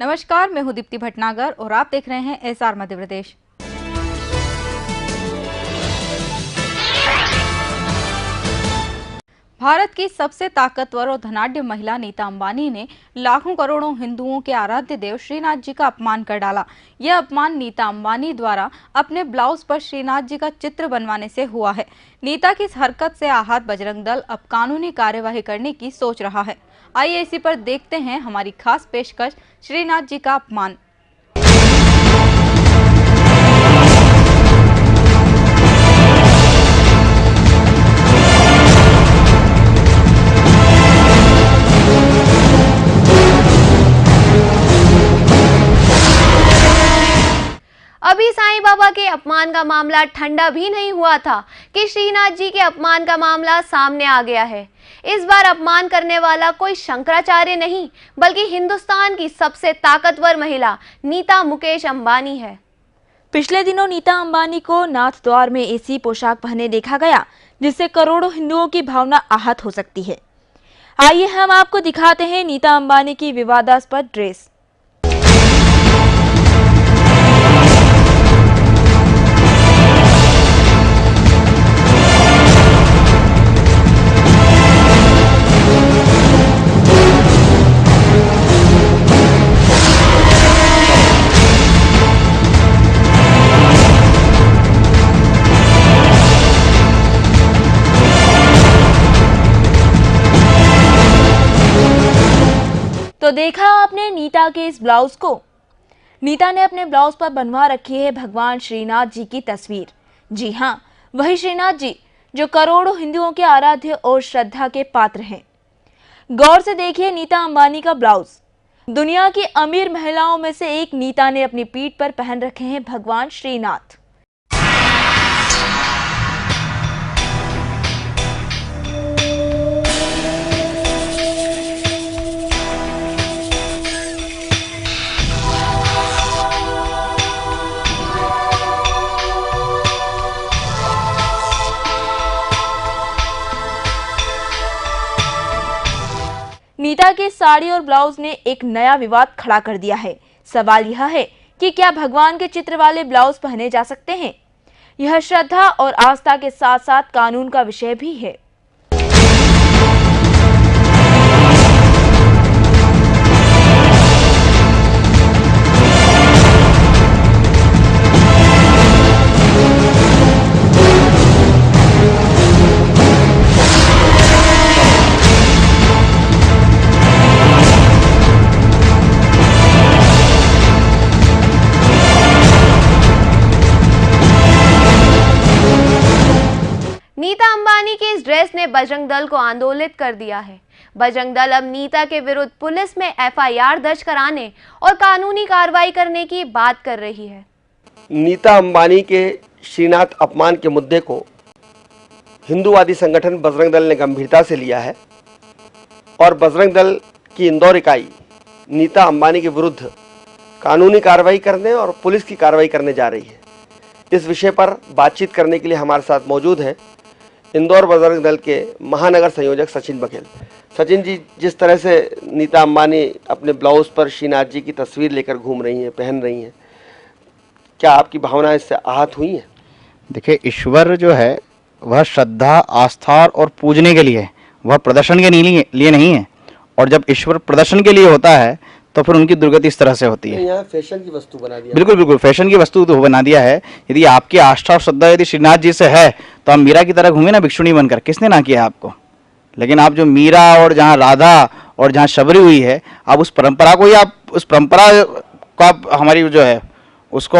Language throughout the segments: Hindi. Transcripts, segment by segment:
नमस्कार, मैं हूं दीप्ति भटनागर और आप देख रहे हैं एसआर मध्य प्रदेश। भारत की सबसे ताकतवर और धनाढ्य महिला नीता अंबानी ने लाखों करोड़ों हिंदुओं के आराध्य देव श्रीनाथ जी का अपमान कर डाला। यह अपमान नीता अंबानी द्वारा अपने ब्लाउज पर श्रीनाथ जी का चित्र बनवाने से हुआ है। नीता की इस हरकत से आहत बजरंग दल अब कानूनी कार्यवाही करने की सोच रहा है। आइए इसी पर देखते हैं हमारी खास पेशकश, श्रीनाथ जी का अपमान। अभी साईं बाबा के अपमान का मामला ठंडा भी नहीं हुआ था कि श्रीनाथ जी के अपमान का मामला सामने आ गया है। इस बार अपमान करने वाला कोई शंकराचार्य नहीं, बल्कि हिंदुस्तान की सबसे ताकतवर महिला नीता मुकेश अंबानी है। पिछले दिनों नीता अंबानी को नाथ द्वार में ऐसी पोशाक पहने देखा गया जिससे करोड़ों हिंदुओं की भावना आहत हो सकती है। आइए हम आपको दिखाते हैं नीता अंबानी की विवादास्पद ड्रेस। तो देखा आपने नीता के इस ब्लाउज को। नीता ने अपने ब्लाउज पर बनवा रखी है भगवान श्रीनाथ जी की तस्वीर। जी हाँ, वही श्रीनाथ जी जो करोड़ों हिंदुओं के आराध्य और श्रद्धा के पात्र हैं। गौर से देखिए नीता अंबानी का ब्लाउज। दुनिया की अमीर महिलाओं में से एक नीता ने अपनी पीठ पर पहन रखे हैं भगवान श्रीनाथ। नीता के साड़ी और ब्लाउज ने एक नया विवाद खड़ा कर दिया है। सवाल यह है कि क्या भगवान के चित्र वाले ब्लाउज पहने जा सकते हैं? यह श्रद्धा और आस्था के साथ साथ कानून का विषय भी है। नीता अंबानी के इस ड्रेस ने बजरंग दल को आंदोलित कर दिया है। बजरंग दल अब नीता के विरुद्ध पुलिस में एफआईआर दर्ज कराने और कानूनी कार्रवाई करने की बात कर रही है। नीता अंबानी के श्रीनाथ अपमान के मुद्दे को हिंदूवादी संगठन बजरंग दल ने गंभीरता से लिया है और बजरंग दल की इंदौर इकाई नीता अंबानी के विरुद्ध कानूनी कार्रवाई करने और पुलिस की कार्रवाई करने जा रही है। इस विषय पर बातचीत करने के लिए हमारे साथ मौजूद हैं इंदौर बजरंग दल के महानगर संयोजक सचिन बघेल। सचिन जी, जिस तरह से नीता अंबानी अपने ब्लाउज पर श्रीनाथ जी की तस्वीर लेकर घूम रही हैं, पहन रही हैं, क्या आपकी भावना इससे आहत हुई है? देखिए, ईश्वर जो है वह श्रद्धा, आस्था और पूजने के लिए है, वह प्रदर्शन के लिए नहीं है। और जब ईश्वर प्रदर्शन के लिए होता है तो फिर उनकी दुर्गति इस तरह से होती है। यहाँ फैशन की वस्तु बना दिया। बिल्कुल बिल्कुल, फैशन की वस्तु तो बना दिया है। यदि आपकी आस्था और श्रद्धा यदि श्रीनाथ जी से है तो आप मीरा की तरह घूमे ना भिक्षुणी बनकर, किसने ना किया आपको? लेकिन आप जो मीरा और जहाँ राधा और जहाँ शबरी हुई है, आप उस परंपरा को, या उस परंपरा को आप हमारी जो है उसको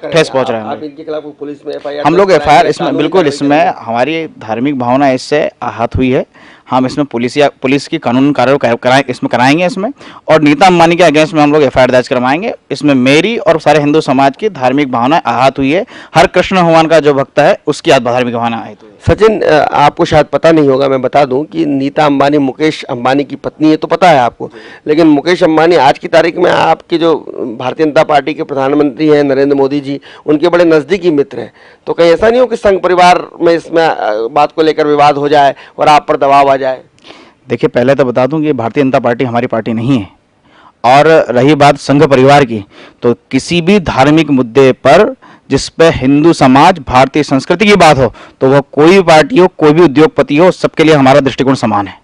ठेस पहुंच रहे हैं। आप इनके खिलाफ पुलिस में एफआईआर, हम लोग एफआईआर इसमें बिल्कुल, इसमें हमारी धार्मिक भावना इससे आहत हुई है। हम इसमें पुलिस की कानून कार्रवाई इसमें कराएंगे इसमें, और नीता अंबानी के अगेंस्ट में हम लोग एफआईआर दर्ज करवाएंगे। इसमें मेरी और सारे हिंदू समाज की धार्मिक भावना आहत हुई है। हर कृष्ण भगवान का जो भक्त है उसकी धार्मिक भावना आहत हुई है। सचिन, आपको शायद पता नहीं होगा, मैं बता दूं कि नीता अंबानी मुकेश अंबानी की पत्नी है, तो पता है आपको। लेकिन मुकेश अंबानी आज की तारीख में आपके जो भारतीय जनता पार्टी के प्रधानमंत्री हैं नरेंद्र मोदी जी, उनके बड़े नज़दीकी मित्र हैं। तो कहीं ऐसा नहीं हो कि संघ परिवार में इसमें बात को लेकर विवाद हो जाए और आप पर दबाव आ जाए? देखिए, पहले तो बता दूं कि भारतीय जनता पार्टी हमारी पार्टी नहीं है और रही बात संघ परिवार की, तो किसी भी धार्मिक मुद्दे पर जिस पे हिंदू समाज, भारतीय संस्कृति की बात हो, तो वह कोई भी पार्टी हो, कोई भी उद्योगपति हो, सबके लिए हमारा दृष्टिकोण समान है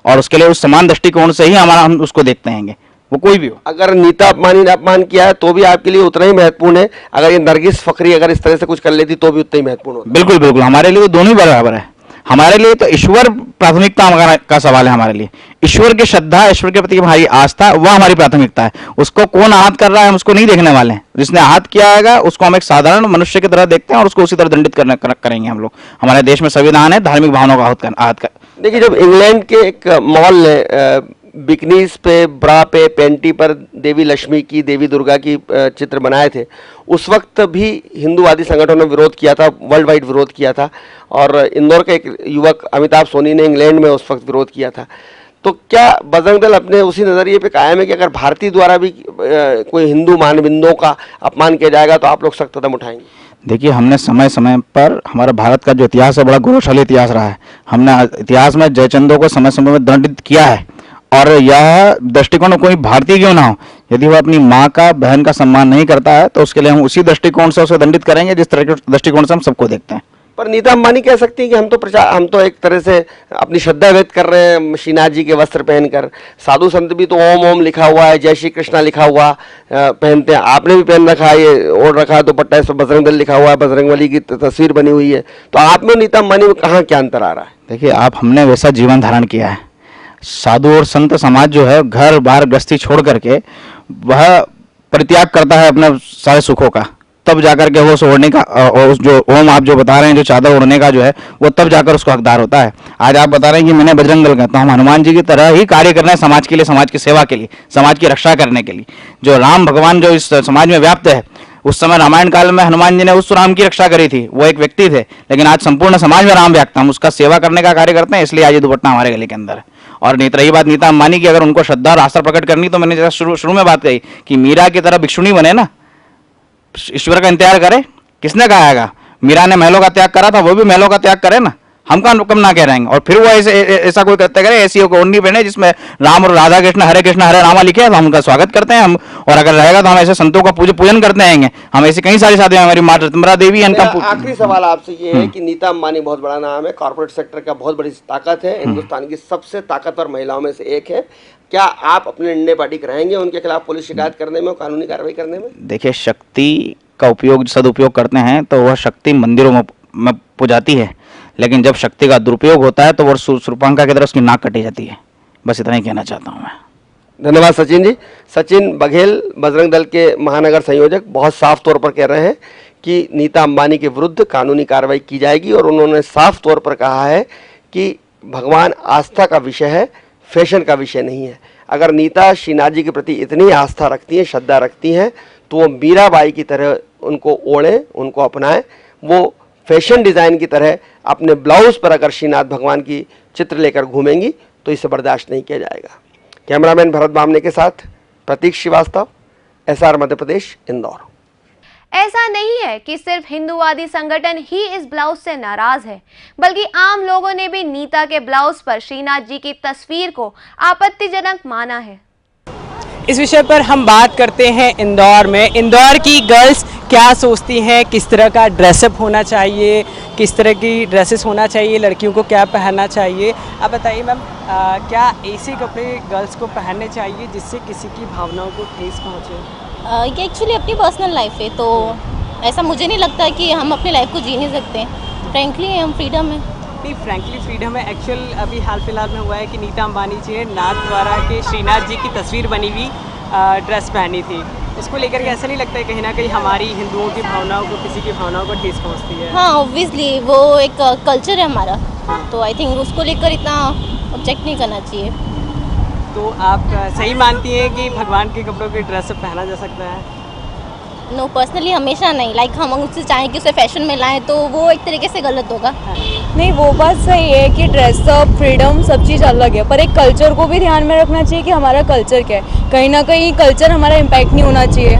और उसके लिए उस समान दृष्टिकोण से ही हम उसको देखते हैं, वो कोई भी हो। अगर नीता अंबानी ने अपमान किया है तो भी आपके लिए उतना ही महत्वपूर्ण है, अगर ये नरगिस फखरी अगर इस तरह से कुछ कर लेती तो भी उतना ही महत्वपूर्ण होता? बिल्कुल बिल्कुल, हमारे लिए तो दोनों ही बराबर है। हमारे लिए तो ईश्वर प्राथमिकता का सवाल है। हमारे लिए ईश्वर की श्रद्धा, ईश्वर के प्रति हमारी आस्था, वह हमारी प्राथमिकता है। उसको कौन आहत कर रहा है हम उसको नहीं देखने वाले हैं। जिसने आहत किया है उसको हम एक साधारण मनुष्य की तरह देखते हैं और उसको उसी तरह दंडित करेंगे हम लोग। हमारे देश में संविधान है धार्मिक भावनाओं का आहत कर। देखिए, जब इंग्लैंड के एक मॉल ने बिकनीज पे, ब्रा पे, पैंटी पर देवी लक्ष्मी की, देवी दुर्गा की चित्र बनाए थे, उस वक्त भी हिंदूवादी संगठनों ने विरोध किया था, वर्ल्ड वाइड विरोध किया था। और इंदौर के एक युवक अमिताभ सोनी ने इंग्लैंड में उस वक्त विरोध किया था। तो क्या बजरंग दल अपने उसी नज़रिए पे कायम है कि अगर भारतीय द्वारा भी कोई हिंदू मानबिंदों का अपमान किया जाएगा तो आप लोग सख्त कदम उठाएंगे? देखिए, हमने समय समय पर, हमारा भारत का जो इतिहास है बड़ा गौरवशाली इतिहास रहा है। हमने इतिहास में जयचंदों को समय समय में दंडित किया है और यह दृष्टिकोण कोई भारतीय क्यों ना हो, यदि वह अपनी माँ का, बहन का सम्मान नहीं करता है तो उसके लिए हम उसी दृष्टिकोण से उसे दंडित करेंगे जिस तरह के दृष्टिकोण से हम सबको देखते हैं। पर नीता अंबानी कह सकती है कि हम तो एक तरह से अपनी श्रद्धा व्यक्त कर रहे हैं श्रीनाथ जी के वस्त्र पहनकर। साधु संत भी तो ओम ओम लिखा हुआ है, जय श्री कृष्णा लिखा हुआ पहनते हैं। आपने भी पहन रखा है, ये ओढ़ रखा है दुपट्टा, इस पर बजरंग दल लिखा हुआ है, बजरंगबली की तस्वीर बनी हुई है। तो आप में नीता अंबानी में कहाँ क्या अंतर आ रहा है? देखिए, हमने वैसा जीवन धारण किया है। साधु और संत समाज जो है घर बार गृहस्थी छोड़ करके वह परित्याग करता है अपने सारे सुखों का, तब जाकर के वो उस ओढ़ने का, उस जो ओम आप जो बता रहे हैं, जो चादर ओढ़ने का जो है, वो तब जाकर उसको हकदार होता है। आज आप बता रहे हैं कि मैंने बजरंग दल का, तो हम हनुमान जी की तरह ही कार्य कर रहे हैं समाज के लिए, समाज की सेवा के लिए, समाज की रक्षा करने के लिए। जो राम भगवान जो इस समाज में व्याप्त है, उस समय रामायण काल में हनुमान जी ने उस राम की रक्षा करी थी, वो एक व्यक्ति थे, लेकिन आज संपूर्ण समाज में राम व्याप्त है, हम उसका सेवा करने का कार्य करते हैं, इसलिए आज ये दुपट्टा हमारे गले के अंदर है। और रही बात नीता अंबानी की, अगर उनको श्रद्धा और आस्था प्रकट करनी, तो मैंने जैसा शुरू में बात कही कि मीरा की तरह भिक्षुणी बने ना, ईश्वर का इंतजार करे। किसने कहा है? मीरा ने महलों का त्याग करा था, वो भी महलों का त्याग करे ना, हम कम ना कह रहे हैं। और फिर वो ऐसा कोई करते करे, ऐसी ओढ़नी पहने जिसमें राम और राधा कृष्ण हरे रामा लिखे है, तो हम उनका स्वागत करते हैं। हम, और अगर रहेगा तो हम ऐसे संतों का पूजन करते हैं। हम ऐसी कई सारी शादियां, हमारी माँ रत्मरा देवी। आखिरी सवाल आपसे ये है कि नीता अंबानी बहुत बड़ा नाम है, कॉर्पोरेट सेक्टर का बहुत बड़ी ताकत है, हिंदुस्तान की सबसे ताकतवर महिलाओं में से एक है। क्या आप अपने निर्णय पार्टी कराएंगे उनके खिलाफ पुलिस शिकायत करने में, कानूनी कार्रवाई करने में? देखिए, शक्ति का उपयोग, सदुपयोग करते हैं तो वह शक्ति मंदिरों में पुजाती है, लेकिन जब शक्ति का दुरुपयोग होता है तो वो शूर्पणखा की तरह उसकी नाक कटी जाती है। बस इतना ही कहना चाहता हूँ मैं। धन्यवाद सचिन जी। सचिन बघेल, बजरंग दल के महानगर संयोजक, बहुत साफ तौर पर कह रहे हैं कि नीता अंबानी के विरुद्ध कानूनी कार्रवाई की जाएगी और उन्होंने साफ तौर पर कहा है कि भगवान आस्था का विषय है, फैशन का विषय नहीं है। अगर नीता श्रीनाथ जी के प्रति इतनी आस्था रखती हैं, श्रद्धा रखती हैं, तो वो मीराबाई की तरह उनको ओढ़ें, उनको अपनाएं। वो फैशन डिज़ाइन की तरह अपने ब्लाउज़ पर अगर श्रीनाथ भगवान की चित्र लेकर घूमेंगी तो इसे बर्दाश्त नहीं किया जाएगा। कैमरामैन भरत बामने के साथ प्रतीक श्रीवास्तव, SR मध्य प्रदेश, इंदौर। ऐसा नहीं है कि सिर्फ हिंदूवादी संगठन ही इस ब्लाउज से नाराज है, बल्कि आम लोगों ने भी नीता के ब्लाउज पर श्रीनाथ जी की तस्वीर को आपत्तिजनक माना है। इस विषय पर हम बात करते हैं इंदौर में। इंदौर की गर्ल्स क्या सोचती हैं, किस तरह का ड्रेसअप होना चाहिए, किस तरह की ड्रेसेस होना चाहिए, लड़कियों को क्या पहनना चाहिए। आप बताइए मैम, क्या ऐसे कपड़े गर्ल्स को पहनने चाहिए जिससे किसी की भावनाओं को ठेस पहुँचे? ये एक्चुअली अपनी पर्सनल लाइफ है, तो ऐसा मुझे नहीं लगता कि हम अपनी लाइफ को जी नहीं सकते। फ्रैंकली हम फ्रीडम है। नहीं, फ्रैंकली फ्रीडम है। एक्चुअल अभी हाल फिलहाल में हुआ है कि नीता अंबानी जी ने नाथद्वारा के श्रीनाथ जी की तस्वीर बनी हुई ड्रेस पहनी थी। उसको लेकर के ऐसा नहीं लगता है कहीं ना कहीं हमारी हिंदुओं की भावनाओं को, किसी की भावनाओं को ठेस पहुँचती है? हाँ, ऑब्वियसली वो एक कल्चर है हमारा, तो आई थिंक उसको लेकर इतना ऑब्जेक्ट नहीं करना चाहिए। तो आप सही मानती हैं कि भगवान के कपड़ों की ड्रेस पहना जा सकता है? नो, पर्सनली हमेशा नहीं। लाइक हम उससे चाहें कि उसे फैशन में लाएं तो वो एक तरीके से गलत होगा। नहीं, वो बात सही है कि ड्रेसअप, फ्रीडम, सब चीज़ अलग है, पर एक कल्चर को भी ध्यान में रखना चाहिए कि हमारा कल्चर क्या है। कहीं ना कहीं कल्चर हमारा इम्पैक्ट नहीं होना चाहिए।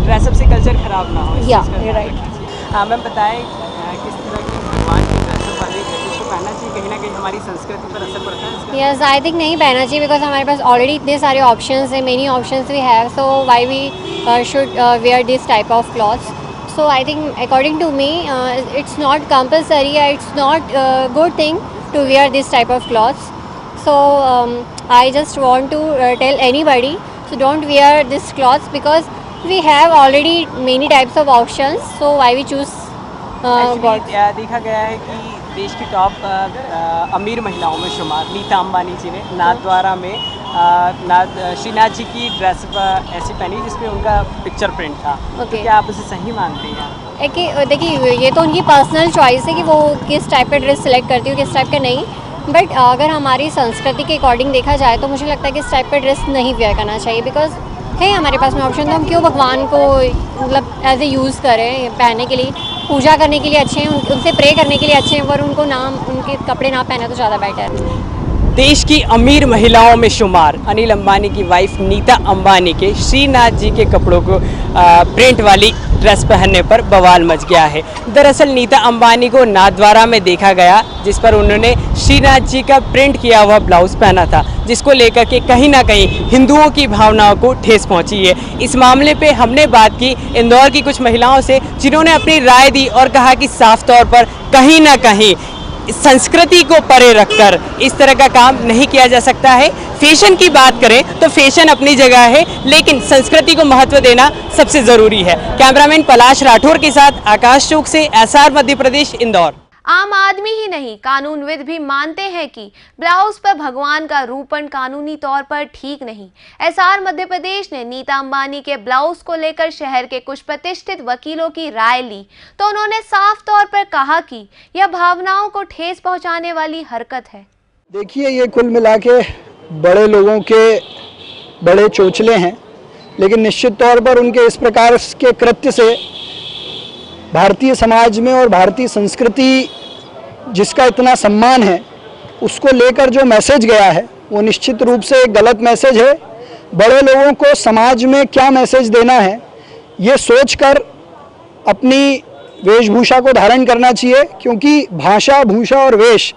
ड्रेसअप से कल्चर खराब ना हो। या राइट। हाँ मैम, बताएं किस तरह की भगवान की ड्रेसअप वाली ड्रेसेस को तो पहनना चाहिए, कहीं ना कहीं हमारी संस्कृति पर असर पड़ता है इसका? यस, आई थिंक नहीं पहनना चाहिए बिकॉज हमारे पास ऑलरेडी इतने सारे ऑप्शंस हैं, many options we have, so why we should wear this type of clothes. So I think according to me it's not compulsory, it's not a good thing to wear this type of clothes. So I just want to tell anybody, so don't wear this clothes because we have already many types of options, so why we choose what? देखा गया है कि देश की टॉप अमीर महिलाओं में शुमार नीता अंबानी जी ने नाथद्वारा में श्रीनाथ जी की ड्रेस ऐसी पहनी जिसमें उनका पिक्चर प्रिंट था. Okay. क्या आप उसे सही मानते हैं? कि देखिए ये तो उनकी पर्सनल चॉइस है कि वो किस टाइप का ड्रेस सिलेक्ट करती है, किस टाइप का नहीं. बट अगर हमारी संस्कृति के अकॉर्डिंग देखा जाए तो मुझे लगता है कि इस टाइप का ड्रेस नहीं वेयर करना चाहिए बिकॉज है हमारे पास में ऑप्शन, तो हम क्यों भगवान को मतलब एज ए यूज़ करें. पहनने के लिए, पूजा करने के लिए अच्छे हैं, उनसे प्रे करने के लिए अच्छे हैं, पर उनको उनके कपड़े ना पहने तो ज़्यादा बेटर है. देश की अमीर महिलाओं में शुमार अनिल अंबानी की वाइफ नीता अंबानी के श्रीनाथ जी के कपड़ों को प्रिंट वाली ड्रेस पहनने पर बवाल मच गया है. दरअसल नीता अंबानी को नाथद्वारा में देखा गया जिस पर उन्होंने श्रीनाथ जी का प्रिंट किया हुआ ब्लाउज पहना था, जिसको लेकर के कहीं ना कहीं हिंदुओं की भावनाओं को ठेस पहुंची है. इस मामले पे हमने बात की इंदौर की कुछ महिलाओं से जिन्होंने अपनी राय दी और कहा कि साफ तौर पर कहीं ना कहीं संस्कृति को परे रखकर इस तरह का काम नहीं किया जा सकता है. फैशन की बात करें तो फैशन अपनी जगह है, लेकिन संस्कृति को महत्व देना सबसे ज़रूरी है. कैमरामैन पलाश राठौर के साथ आकाश चौक से एसआर मध्य प्रदेश, इंदौर. आम आदमी ही नहीं, कानूनविद भी मानते हैं कि ब्लाउज पर भगवान का रूपन कानूनी तौर पर ठीक नहीं. एसआर मध्य प्रदेश ने नीता अंबानी के ब्लाउज को लेकर शहर के कुछ प्रतिष्ठित वकीलों की राय ली तो उन्होंने साफ तौर पर कहा कि यह भावनाओं को ठेस पहुंचाने वाली हरकत है. देखिए, ये कुल मिला के बड़े लोगों के बड़े चोचले हैं, लेकिन निश्चित तौर पर उनके इस प्रकार के कृत्य से भारतीय समाज में और भारतीय संस्कृति जिसका इतना सम्मान है उसको लेकर जो मैसेज गया है वो निश्चित रूप से एक गलत मैसेज है. बड़े लोगों को समाज में क्या मैसेज देना है ये सोचकर अपनी वेशभूषा को धारण करना चाहिए, क्योंकि भाषा, भूषा और वेश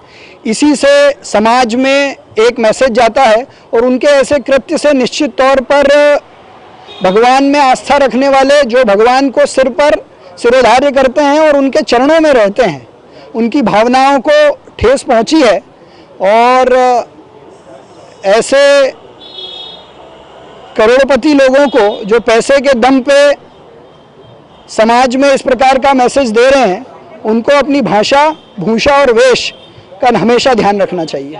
इसी से समाज में एक मैसेज जाता है. और उनके ऐसे कृत्य से निश्चित तौर पर भगवान में आस्था रखने वाले, जो भगवान को सिर पर सिरोधार्य करते हैं और उनके चरणों में रहते हैं, उनकी भावनाओं को ठेस पहुंची है. और ऐसे करोड़पति लोगों को जो पैसे के दम पे समाज में इस प्रकार का मैसेज दे रहे हैं, उनको अपनी भाषा, भूषा और वेश का हमेशा ध्यान रखना चाहिए.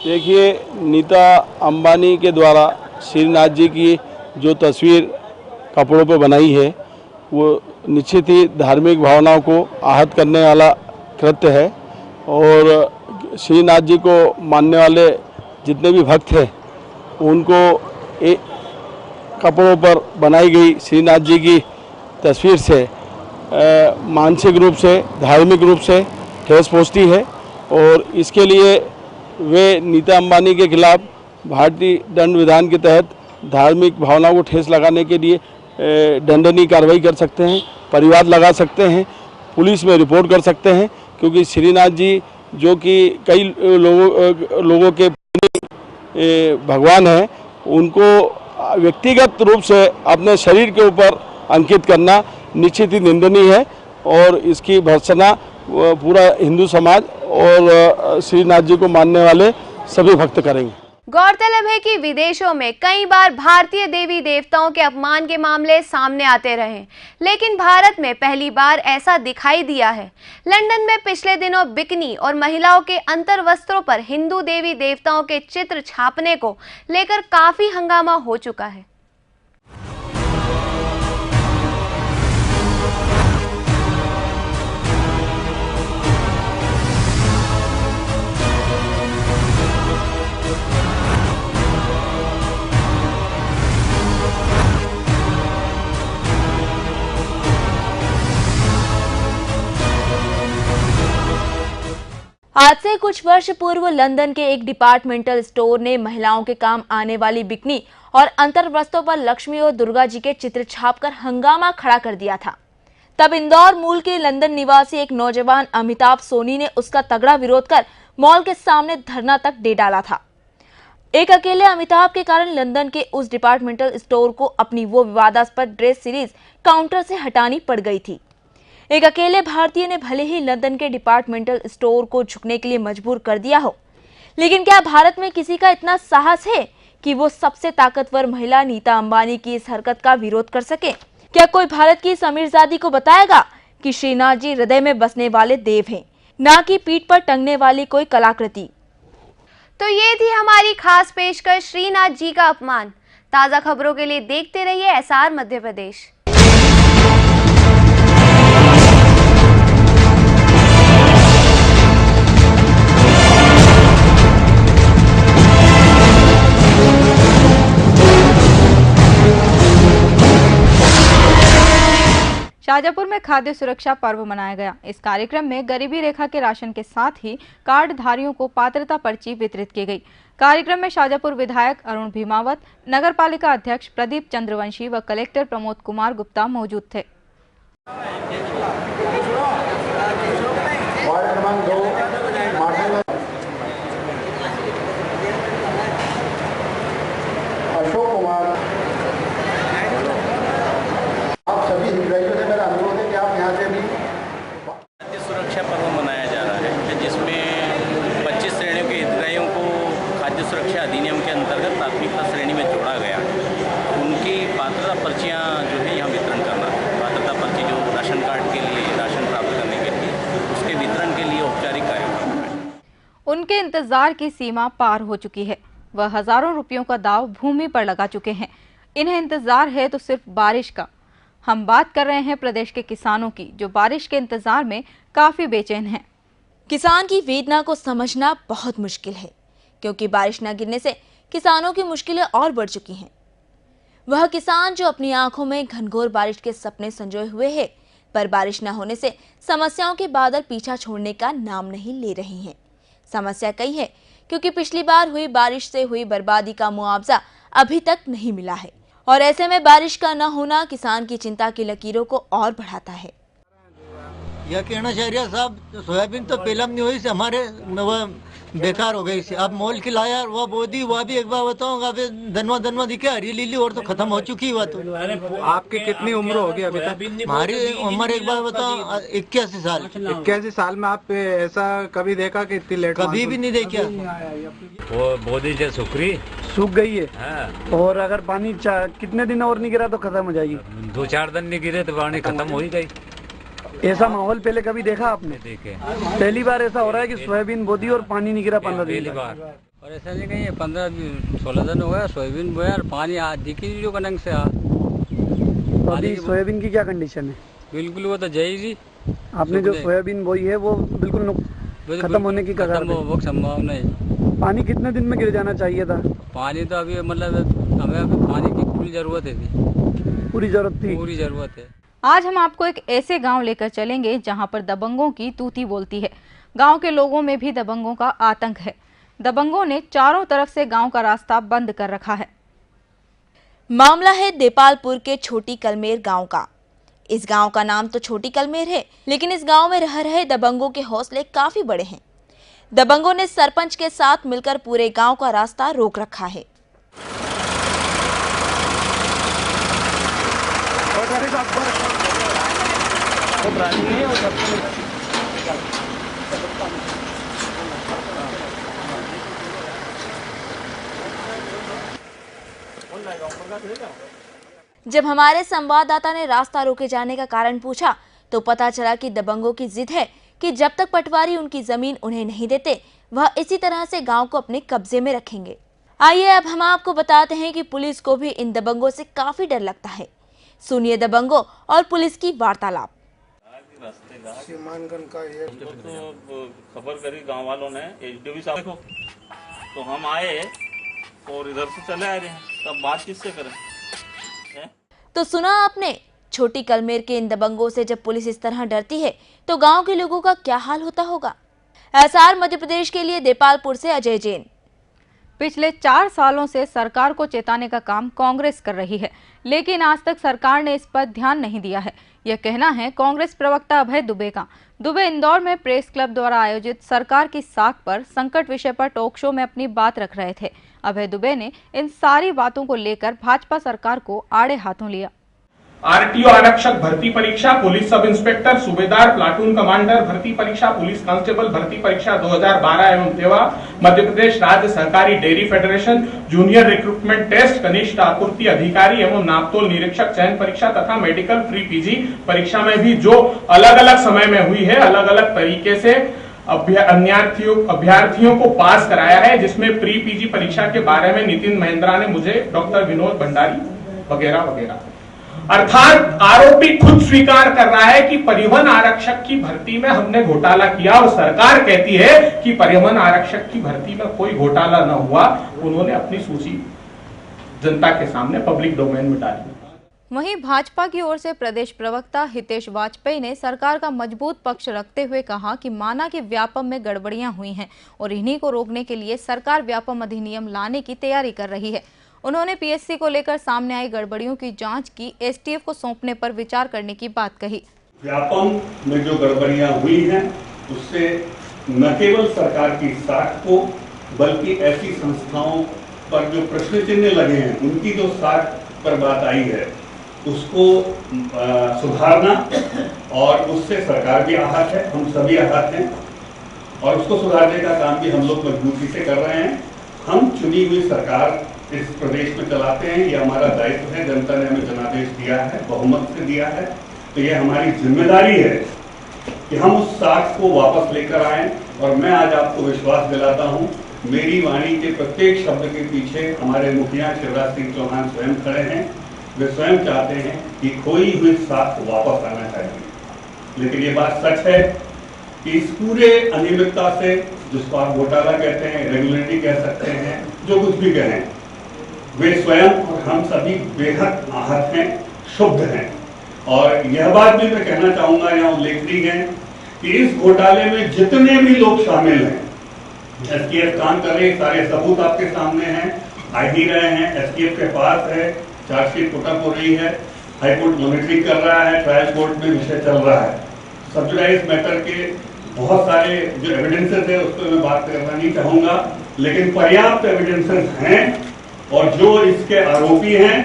देखिए, नीता अंबानी के द्वारा श्रीनाथ जी की जो तस्वीर कपड़ों पर बनाई है वो निश्चित ही धार्मिक भावनाओं को आहत करने वाला कृत्य है. और श्रीनाथ जी को मानने वाले जितने भी भक्त हैं उनको कपड़ों पर बनाई गई श्रीनाथ जी की तस्वीर से मानसिक रूप से, धार्मिक रूप से ठेस पहुंचती है. और इसके लिए वे नीता अंबानी के खिलाफ भारतीय दंड विधान के तहत धार्मिक भावनाओं को ठेस लगाने के लिए दंडनीय कार्रवाई कर सकते हैं, परिवाद लगा सकते हैं, पुलिस में रिपोर्ट कर सकते हैं. क्योंकि श्रीनाथ जी जो कि कई लोगों के भगवान हैं, उनको व्यक्तिगत रूप से अपने शरीर के ऊपर अंकित करना निश्चित ही निंदनीय है. और इसकी भर्त्सना पूरा हिंदू समाज और श्रीनाथ जी को मानने वाले सभी भक्त करेंगे. गौरतलब है कि विदेशों में कई बार भारतीय देवी देवताओं के अपमान के मामले सामने आते रहे, लेकिन भारत में पहली बार ऐसा दिखाई दिया है. लंदन में पिछले दिनों बिकनी और महिलाओं के अंतर वस्त्रों पर हिंदू देवी देवताओं के चित्र छापने को लेकर काफी हंगामा हो चुका है. आज से कुछ वर्ष पूर्व लंदन के एक डिपार्टमेंटल स्टोर ने महिलाओं के काम आने वाली बिकनी और अंतर वस्त्रों पर लक्ष्मी और दुर्गा जी के चित्र छापकर हंगामा खड़ा कर दिया था. तब इंदौर मूल के लंदन निवासी एक नौजवान अमिताभ सोनी ने उसका तगड़ा विरोध कर मॉल के सामने धरना तक दे डाला था। एक अकेले अमिताभ के कारण लंदन के उस डिपार्टमेंटल स्टोर को अपनी वो विवादास्पद ड्रेस सीरीज काउंटर से हटानी पड़ गई थी। एक अकेले भारतीय ने भले ही लंदन के डिपार्टमेंटल स्टोर को झुकने के लिए मजबूर कर दिया हो, लेकिन क्या भारत में किसी का इतना साहस है कि वो सबसे ताकतवर महिला नीता अंबानी की इस हरकत का विरोध कर सके? क्या कोई भारत की इस अमीरजादी को बताएगा कि श्रीनाथ जी हृदय में बसने वाले देव हैं, ना कि पीठ पर टंगने वाली कोई कलाकृति? तो ये थी हमारी खास पेशकश श्रीनाथ जी का अपमान। ताज़ा खबरों के लिए देखते रहिए एसआर मध्य प्रदेश। शाजापुर में खाद्य सुरक्षा पर्व मनाया गया। इस कार्यक्रम में गरीबी रेखा के राशन के साथ ही कार्ड धारियों को पात्रता पर्ची वितरित की गई। कार्यक्रम में शाजापुर विधायक अरुण भीमावत, नगर पालिका अध्यक्ष प्रदीप चंद्रवंशी व कलेक्टर प्रमोद कुमार गुप्ता मौजूद थे। सुरक्षा पर्व मनाया जा रहा है, जिसमें 25 श्रेणियों के हितग्राहियों को खाद्य सुरक्षा अधिनियम के अंतर्गत प्राथमिकता श्रेणी में जोड़ा गया है। उनकी पात्रता पर्चियां जो है यहाँ वितरण करना, पात्रता पर्ची जो राशन कार्ड के लिए राशन प्राप्त करने के लिए, उसके वितरण के लिए औपचारिक कार्यक्रम है। उनके इंतजार की सीमा पार हो चुकी है। वह हजारों रुपयों का दाव भूमि पर लगा चुके हैं। इन्हें इंतजार है तो सिर्फ बारिश का। हम बात कर रहे हैं प्रदेश के किसानों की, जो बारिश के इंतजार में काफी बेचैन हैं। किसान की वेदना को समझना बहुत मुश्किल है, क्योंकि बारिश न गिरने से किसानों की मुश्किलें और बढ़ चुकी हैं। वह किसान जो अपनी आंखों में घनघोर बारिश के सपने संजोए हुए है, पर बारिश न होने से समस्याओं के बादल पीछा छोड़ने का नाम नहीं ले रही हैं। समस्या कई है, क्योंकि पिछली बार हुई बारिश से हुई बर्बादी का मुआवजा अभी तक नहीं मिला है, और ऐसे में बारिश का न होना किसान की चिंता की लकीरों को और बढ़ाता है। यह कहना चाहिए साहब, सोयाबीन तो पहले नहीं हुई से हमारे वह बेकार हो गई। अब मोल खिलाया, वह बोदी, वह भी एक बार बताऊंगा, धनवा दिखे हरी लीली और तो खत्म हो चुकी हुआ। तो आपकी कितनी उम्र हो गई अभी तक? हमारी उम्र एक बार बताओ 81 साल। 81 साल में आप ऐसा कभी देखा कि इतनी लेट? कभी भी नहीं देखा। वो बोदी से सूख गई है। हाँ। और अगर पानी कितने दिन और नहीं गिरा तो खत्म हो जाएगी? 2-4 दिन नहीं गिरे तो पानी खत्म हो ही गई। ऐसा माहौल पहले कभी देखा आपने? देखे। पहली बार ऐसा हो रहा है कि सोयाबीन बोदी और पानी नहीं गिरा 15 दिन? पहली बार। और ऐसा नहीं कहीं 15-16 दिन हो गया सोयाबीन बोया और पानी दिखी नहीं जो कनंग से। अभी सोयाबीन की क्या कंडीशन है? बिल्कुल वो तो जाएगी। आपने जो सोयाबीन बोई है वो बिल्कुल खत्म होने की कगार पे। वो संभावना है। पानी कितने दिन में गिर जाना चाहिए था? पानी तो अभी मतलब हमें पानी की पूरी जरूरत है। पूरी जरूरत थी? पूरी जरूरत है। आज हम आपको एक ऐसे गांव लेकर चलेंगे जहां पर दबंगों की तूती बोलती है। गांव के लोगों में भी दबंगों का आतंक है। दबंगों ने चारों तरफ से गांव का रास्ता बंद कर रखा है। मामला है देपालपुर के छोटी कलमेर गांव का। इस गांव का नाम तो छोटी कलमेर है, लेकिन इस गांव में रह रहे दबंगों के हौसले काफी बड़े हैं। दबंगों ने सरपंच के साथ मिलकर पूरे गांव का रास्ता रोक रखा है। जब हमारे संवाददाता ने रास्ता रोके जाने का कारण पूछा तो पता चला कि दबंगों की जिद है कि जब तक पटवारी उनकी जमीन उन्हें नहीं देते, वह इसी तरह से गांव को अपने कब्जे में रखेंगे। आइए अब हम आपको बताते हैं कि पुलिस को भी इन दबंगों से काफी डर लगता है। सुनिए दबंगों और पुलिस की वार्तालाप। सीमांकन का ये तो खबर करी गांव वालों ने, एसडीओ साहब को, तो हम आए और इधर से चले आ रहे हैं। तब बात किससे करें? तो सुना आपने, छोटी कलमेर के इन दबंगों से जब पुलिस इस तरह डरती है तो गांव के लोगों का क्या हाल होता होगा। एसआर मध्य प्रदेश के लिए देपालपुर से अजय जैन। पिछले 4 सालों से सरकार को चेताने का काम कांग्रेस कर रही है, लेकिन आज तक सरकार ने इस पर ध्यान नहीं दिया है। यह कहना है कांग्रेस प्रवक्ता अभय दुबे का। दुबे इंदौर में प्रेस क्लब द्वारा आयोजित सरकार की साख पर संकट विषय पर टॉक शो में अपनी बात रख रहे थे। अभय दुबे ने इन सारी बातों को लेकर भाजपा सरकार को आड़े हाथों लिया। आरटीओ आरक्षक भर्ती परीक्षा, पुलिस सब इंस्पेक्टर, सूबेदार, प्लाटून कमांडर भर्ती परीक्षा, पुलिस कांस्टेबल भर्ती परीक्षा 2012 एवं सेवा, मध्य प्रदेश राज्य सहकारी dairy federation, junior recruitment test, कनिष्ठ आपूर्ति अधिकारी एवं नापतोल निरीक्षक चयन परीक्षा तथा मेडिकल फ्री पीजी परीक्षा में भी जो अलग अलग समय में हुई है, अलग अलग तरीके से अभ्यर्थियों को पास कराया है, जिसमें प्री पीजी परीक्षा के बारे में नितिन महेंद्रा ने मुझे, डॉक्टर विनोद भंडारी वगैरह वगैरह। अर्थात आरोपी खुद स्वीकार कर रहा है कि परिवहन आरक्षक की भर्ती में हमने घोटाला किया और सरकार कहती है कि परिवहन आरक्षक की भर्ती में कोई घोटाला न हुआ। उन्होंने अपनी सूची जनता के सामने पब्लिक डोमेन में डाली। वहीं भाजपा की ओर से प्रदेश प्रवक्ता हितेश वाजपेयी ने सरकार का मजबूत पक्ष रखते हुए कहा कि माना कि व्यापम में गड़बड़ियां हुई हैं और इन्हीं को रोकने के लिए सरकार व्यापम अधिनियम लाने की तैयारी कर रही है। उन्होंने पीएससी को लेकर सामने आई गड़बड़ियों की जांच की एसटीएफ को सौंपने पर विचार करने की बात कही। व्यापम में जो गड़बड़ियां हुई हैं उससे न केवल सरकार की साख को बल्कि ऐसी संस्थाओं पर जो प्रश्न चिन्ह लगे हैं उनकी जो साख पर बात आई है उसको सुधारना, और उससे सरकार भी आहत है, हम सभी आहत हैं, और उसको सुधारने का काम भी हम लोग मजबूती से कर रहे हैं। हम चुनी हुई सरकार इस प्रदेश में चलाते हैं, ये हमारा दायित्व है। जनता ने हमें जनादेश दिया है, बहुमत से दिया है, तो ये हमारी जिम्मेदारी है कि हम उस साख को वापस लेकर आएं। और मैं आज आपको विश्वास दिलाता हूं, मेरी वाणी के प्रत्येक शब्द के पीछे हमारे मुखिया शिवराज सिंह चौहान स्वयं खड़े हैं। वे स्वयं चाहते हैं कि खोई हुई साख वापस आना चाहिए। लेकिन ये बात सच है कि इस पूरे अनियमितता से, जिसको आप घोटाला कहते हैं, रेगुलरिटी कह सकते हैं, जो कुछ भी कहें, वे स्वयं और हम सभी बेहद आहत हैं, क्षुब्ध हैं। और यह बात भी मैं कहना चाहूंगा, यहाँ उल्लेखनीय है कि इस घोटाले में जितने भी लोग शामिल हैं, एसटीएफ काम कर रही, सारे सबूत आपके सामने हैं, आ ही रहे हैं, एसटीएफ के पास है, चार्जशीट पुटअप हो रही है, हाईकोर्ट मॉनिटरिंग कर रहा है, ट्रायल कोर्ट में विषय चल रहा है। सब्जुडाइज मैटर के बहुत सारे जो एविडेंसेस है उस पर मैं बात करना नहीं चाहूंगा, लेकिन पर्याप्त एविडेंसेस हैं और जो इसके आरोपी हैं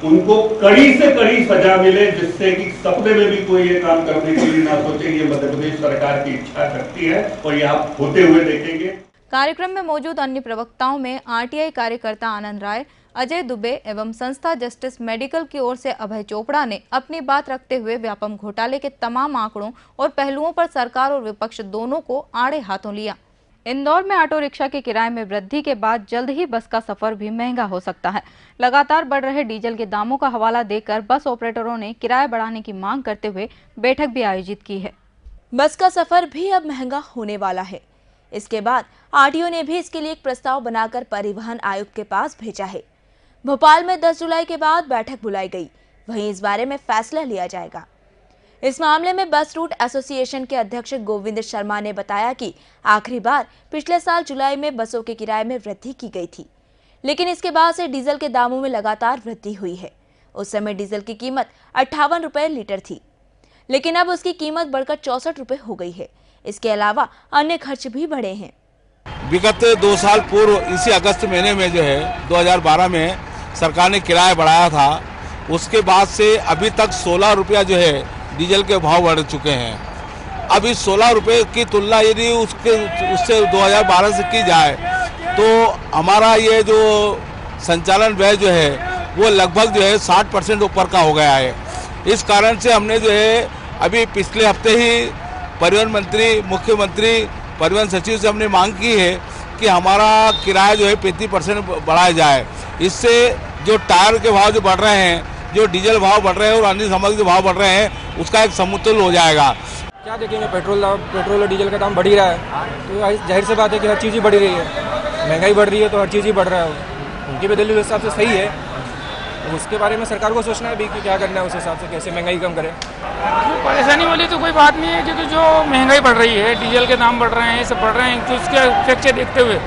उनको कड़ी से कड़ी सजा मिले, जिससे कि सपने में भी कोई ये काम करने के लिए ना सोचे। ये मध्य प्रदेश सरकार की इच्छा शक्ति है और ये आप होते हुए देखेंगे। कार्यक्रम में मौजूद अन्य प्रवक्ताओं में आरटीआई कार्यकर्ता आनंद राय, अजय दुबे एवं संस्था जस्टिस मेडिकल की ओर से अभय चोपड़ा ने अपनी बात रखते हुए व्यापम घोटाले के तमाम आंकड़ों और पहलुओं पर सरकार और विपक्ष दोनों को आड़े हाथों लिया। इंदौर में ऑटो रिक्शा के किराए में वृद्धि के बाद जल्द ही बस का सफर भी महंगा हो सकता है। लगातार बढ़ रहे डीजल के दामों का हवाला देकर बस ऑपरेटरों ने किराया बढ़ाने की मांग करते हुए बैठक भी आयोजित की है। बस का सफर भी अब महंगा होने वाला है। इसके बाद आरटीओ ने भी इसके लिए एक प्रस्ताव बनाकर परिवहन आयुक्त के पास भेजा है। भोपाल में 10 जुलाई के बाद बैठक बुलाई गई, वहीं इस बारे में फैसला लिया जाएगा। इस मामले में बस रूट एसोसिएशन के अध्यक्ष गोविंद शर्मा ने बताया कि आखिरी बार पिछले साल जुलाई में बसों के किराए में वृद्धि की गई थी, लेकिन इसके बाद से डीजल के दामों में लगातार वृद्धि हुई है। उस समय डीजल की कीमत 58 रुपये लीटर थी, लेकिन अब उसकी कीमत बढ़कर 64 रुपये हो गई है। इसके अलावा अन्य खर्च भी बढ़े हैं। विगत 2 साल पूर्व इसी अगस्त महीने में जो है 2012 में सरकार ने किराया बढ़ाया था। उसके बाद से अभी तक 16 रुपया जो है डीजल के भाव बढ़ चुके हैं। अब इस 16 रुपये की तुलना यदि उससे 2012 से की जाए तो हमारा ये जो संचालन व्यय जो है वो लगभग जो है 60% ऊपर का हो गया है। इस कारण से हमने जो है अभी पिछले हफ्ते ही परिवहन मंत्री, मुख्यमंत्री, परिवहन सचिव से हमने मांग की है कि हमारा किराया जो है 35% बढ़ाया जाए। इससे जो टायर के भाव जो बढ़ रहे हैं, जो डीजल भाव बढ़ रहे हैं और अन्य सामग्री के भाव बढ़ रहे हैं, उसका एक समतुल हो जाएगा। क्या देखेंगे, पेट्रोल और डीजल का दाम बढ़ ही रहा है, तो जाहिर सी बात है कि हर चीज़ ही बढ़ रही है। महंगाई बढ़ रही है तो हर चीज़ ही बढ़ रहा है। उनकी भी दिल्ली उस हिसाब से सही है, तो उसके बारे में सरकार को सोचना है भी कि क्या करना है, उस हिसाब से कैसे महंगाई कम करें। परेशानी वाली तो कोई बात नहीं है, क्योंकि जो महंगाई बढ़ रही है, डीजल के दाम बढ़ रहे हैं, सब बढ़ रहे हैं, तो उसके इफेक्ट से देखते हुए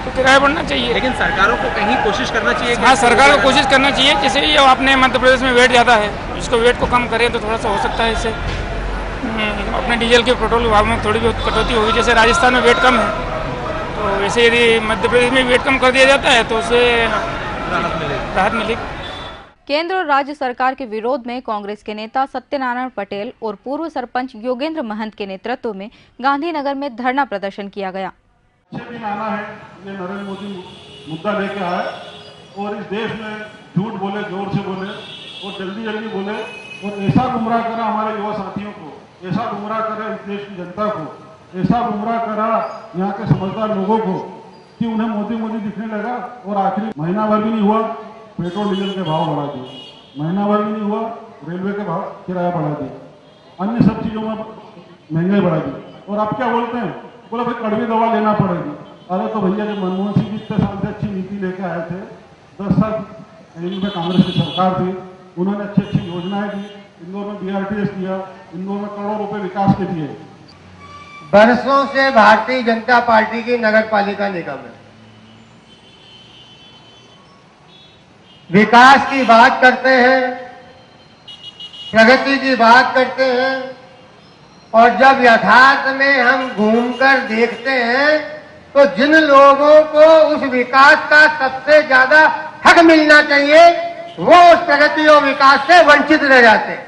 तो किराया बढ़ना चाहिए। लेकिन सरकारों को कहीं कोशिश करना चाहिए। हाँ, सरकार को कोशिश करना चाहिए। जैसे ये अपने मध्य प्रदेश में वेट ज़्यादा है, इसको वेट को कम करें तो थोड़ा सा हो सकता है इससे अपने डीजल के पेट्रोल के भाव में थोड़ी बहुत कटौती होगी। जैसे राजस्थान में वेट कम है, तो वैसे यदि मध्य प्रदेश में वेट कम कर दिया जाता है तो उससे राहत मिलेगी। केंद्र और राज्य सरकार के विरोध में कांग्रेस के नेता सत्यनारायण पटेल और पूर्व सरपंच योगेंद्र महंत के नेतृत्व में गांधीनगर में धरना प्रदर्शन किया गया। दिन आना है, ये नरेंद्र मोदी मुद्दा लेके आए और इस देश में झूठ बोले, जोर से बोले और जल्दी जल्दी बोले और ऐसा गुमराह करा हमारे युवा साथियों को, ऐसा गुमराह करा इस देश की जनता को, ऐसा गुमराह करा यहाँ के समझदार लोगों को कि उन्हें मोदी मोदी दिखने लगा। और आखिरी महीना भर भी नहीं हुआ, पेट्रोल डीजल के भाव बढ़ा दिए, महीना भर भी नहीं हुआ, रेलवे के भाव किराया बढ़ा दिया, अन्य सब चीज़ों में महंगाई बढ़ा दी। और आप क्या बोलते हैं, बोला भाई कड़वी दवा लेना पड़ेगी। अरे तो भैया जब मनमोहन सिंह जी इतने साल से अच्छी नीति लेके आए थे, 10 साल इनमें कांग्रेस की सरकार थी, उन्होंने अच्छी अच्छी योजनाएं दी, इंदौर में BRTS दिया, इंदौर में करोड़ों रुपए विकास के दिए। बरसों से भारतीय जनता पार्टी की नगर पालिका निगम है, विकास की बात करते हैं, प्रगति की बात करते हैं और जब यथार्थ में हम घूमकर देखते हैं तो जिन लोगों को उस विकास का सबसे ज्यादा हक मिलना चाहिए वो उस प्रगति और विकास से वंचित रह जाते हैं।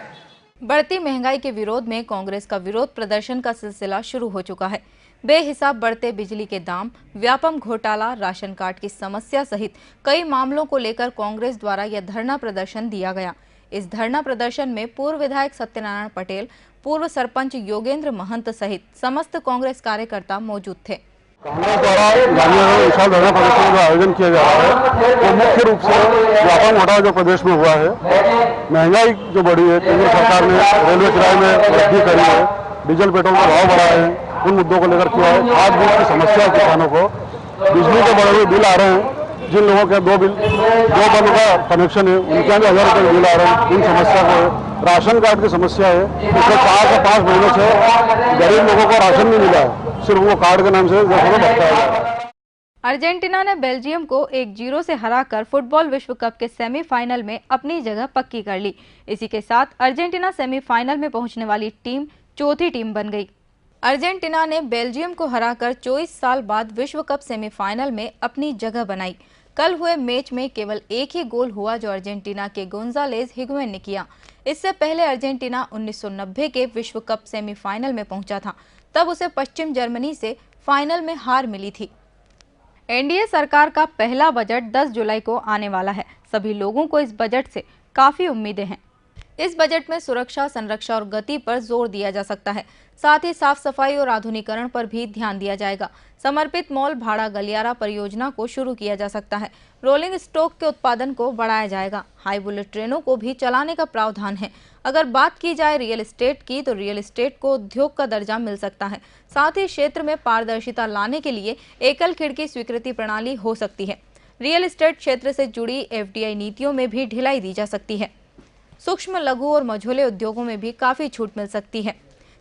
बढ़ती महंगाई के विरोध में कांग्रेस का विरोध प्रदर्शन का सिलसिला शुरू हो चुका है। बेहिसाब बढ़ते बिजली के दाम, व्यापम घोटाला, राशन कार्ड की समस्या सहित कई मामलों को लेकर कांग्रेस द्वारा यह धरना प्रदर्शन दिया गया। इस धरना प्रदर्शन में पूर्व विधायक सत्यनारायण पटेल, पूर्व सरपंच योगेंद्र महंत सहित समस्त कांग्रेस कार्यकर्ता मौजूद थे। कांग्रेस द्वारा गांधीनगर विशाल धरना प्रदर्शन का आयोजन किया जा रहा है वो मुख्य रूप से व्यापम घोटाला जो प्रदेश में हुआ है, महंगाई जो बढ़ी है, केंद्र सरकार ने रेलवे किराए में वृद्धि करी है, डीजल पेट्रोल का भाव बढ़ा है, उन मुद्दों को लेकर किया है। खाद बीज की समस्या है किसानों को, बिजली के बड़े हुए बिल आ रहे हैं, जिन लोगों के दो बल्ब का कनेक्शन है उनके यहाँ 1000 रुपये बिल आ रहे हैं, उन समस्या को है। राशन कार्ड की समस्या है, पिछले 4 से 5 महीनों से गरीब लोगों को राशन नहीं मिला है, सिर्फ वो कार्ड के नाम से बताया जा रहा है। अर्जेंटीना ने बेल्जियम को 1-0 से हराकर फुटबॉल विश्व कप के सेमीफाइनल में अपनी जगह पक्की कर ली। इसी के साथ अर्जेंटीना सेमीफाइनल में पहुंचने वाली टीम चौथी टीम बन गई। अर्जेंटीना ने बेल्जियम को हराकर 24 साल बाद विश्व कप सेमीफाइनल में अपनी जगह बनाई। कल हुए मैच में केवल एक ही गोल हुआ जो अर्जेंटीना के गोंजालेज हिगुएन ने किया। इससे पहले अर्जेंटीना 1990 के विश्व कप सेमीफाइनल में पहुंचा था, तब उसे पश्चिम जर्मनी से फाइनल में हार मिली थी। एनडीए सरकार का पहला बजट 10 जुलाई को आने वाला है। सभी लोगों को इस बजट से काफी उम्मीदें हैं। इस बजट में सुरक्षा, संरक्षा और गति पर जोर दिया जा सकता है। साथ ही साफ सफाई और आधुनिकीकरण पर भी ध्यान दिया जाएगा। समर्पित मॉल भाड़ा गलियारा परियोजना को शुरू किया जा सकता है। रोलिंग स्टॉक के उत्पादन को बढ़ाया जाएगा। हाई बुलेट ट्रेनों को भी चलाने का प्रावधान है। अगर बात की जाए रियल एस्टेट की, तो रियल एस्टेट को उद्योग का दर्जा मिल सकता है। साथ ही क्षेत्र में पारदर्शिता लाने के लिए एकल खिड़की स्वीकृति प्रणाली हो सकती है। रियल एस्टेट क्षेत्र से जुड़ी FDI नीतियों में भी ढिलाई दी जा सकती है। सूक्ष्म, लघु और मझोले उद्योगों में भी काफी छूट मिल सकती है,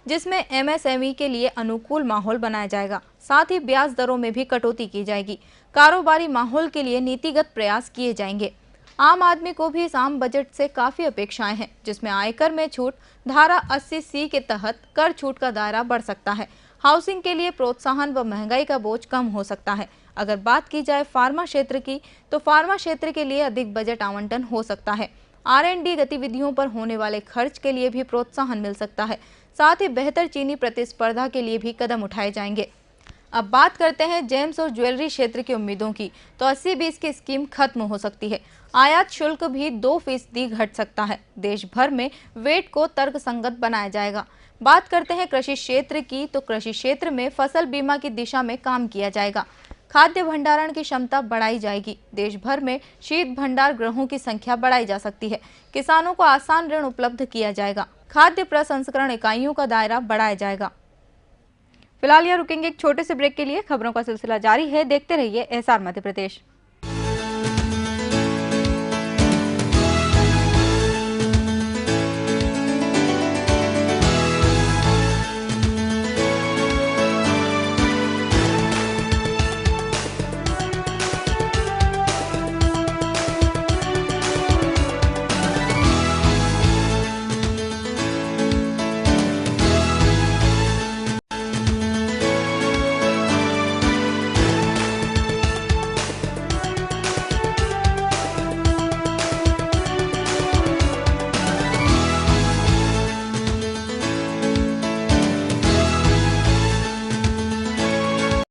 जिसमें MSME के लिए अनुकूल माहौल बनाया जाएगा। साथ ही ब्याज दरों में भी कटौती की जाएगी। कारोबारी माहौल के लिए नीतिगत प्रयास किए जाएंगे। आम आदमी को भी इस आम बजट से काफी अपेक्षाएं हैं, जिसमें आयकर में छूट, धारा 80C के तहत कर छूट का दायरा बढ़ सकता है। हाउसिंग के लिए प्रोत्साहन व महंगाई का बोझ कम हो सकता है। अगर बात की जाए फार्मा क्षेत्र की, तो फार्मा क्षेत्र के लिए अधिक बजट आवंटन हो सकता है। R&D गतिविधियों पर होने वाले खर्च के लिए भी प्रोत्साहन मिल सकता है। साथ ही बेहतर चीनी प्रतिस्पर्धा के लिए भी कदम उठाए जाएंगे। अब बात करते हैं जेम्स और ज्वेलरी क्षेत्र की उम्मीदों की, तो 80-20 की स्कीम खत्म हो सकती है। आयात शुल्क भी 2% घट सकता है। देश भर में वेट को तर्कसंगत बनाया जाएगा। बात करते हैं कृषि क्षेत्र की, तो कृषि क्षेत्र में फसल बीमा की दिशा में काम किया जाएगा। खाद्य भंडारण की क्षमता बढ़ाई जाएगी। देश भर में शीत भंडार गृहों की संख्या बढ़ाई जा सकती है। किसानों को आसान ऋण उपलब्ध किया जाएगा। खाद्य प्रसंस्करण इकाइयों का दायरा बढ़ाया जाएगा। फिलहाल यहाँ रुकेंगे एक छोटे से ब्रेक के लिए। खबरों का सिलसिला जारी है, देखते रहिए SR मध्य प्रदेश।